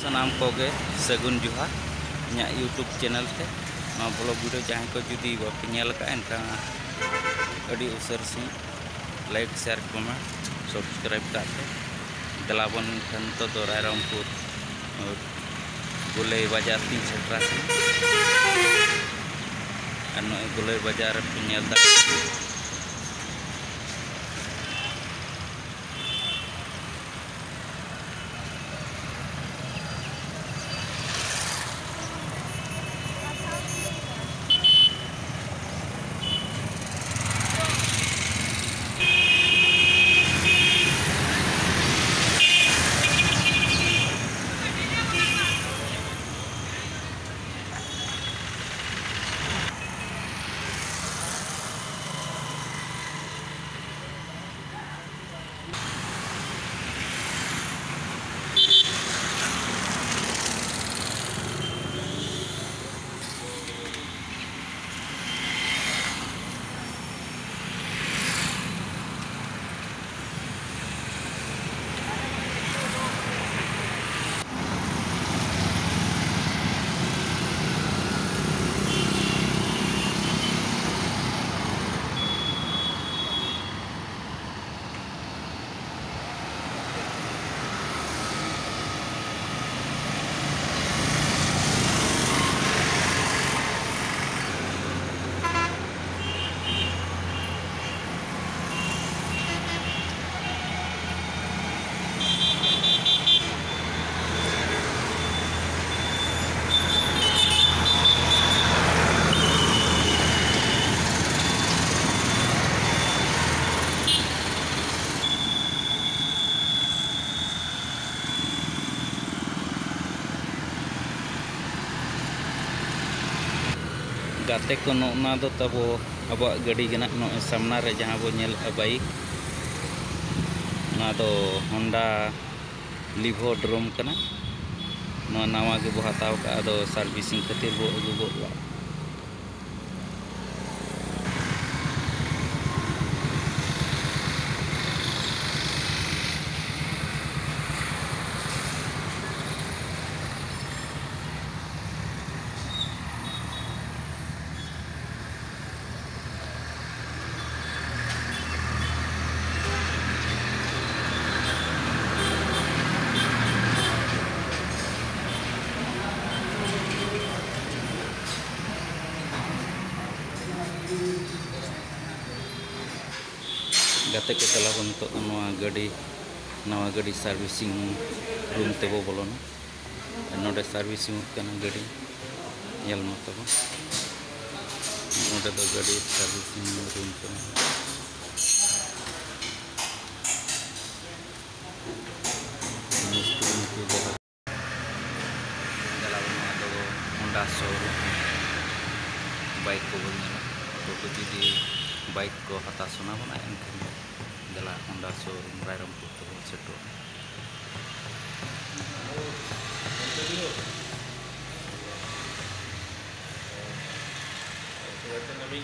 सनाम कोगे सगुन जोहार इन्या यूट्यूब चैनल ते ब्लॉग वीडियो जहाँ को जुदी बापे नेल का एनका अड़ी उसर सी लाइक शेयर कमेंट सब्सक्राइब करते दलाबन खंतो तो रायरंगपुर गुले बाजार 3 सेक्टर से गुले बाजार पे नेल दा गाते को ना दो तबो अब गाड़ी गना नो सामना रे जहाँ बो नेल बाइक ना दो होंडा लिवो ड्रम कना नो नवा के बो हताव का दो सर्विसिंग खातिर बो अगु बो गाते को चला बन तो नवा गाड़ी सर्विसिंग रूम ते बो बोलोना नोडे सर्विसिंग कना गाड़ी यल मत बो नोडे तो गाड़ी सर्विसिंग रूम कना होंडा शोरूम बाइक को बोलना तो जुदी बाइक को हता सुना बना एनखान गला होंडा शोरूम रायरंगपुर तो सेटो नमी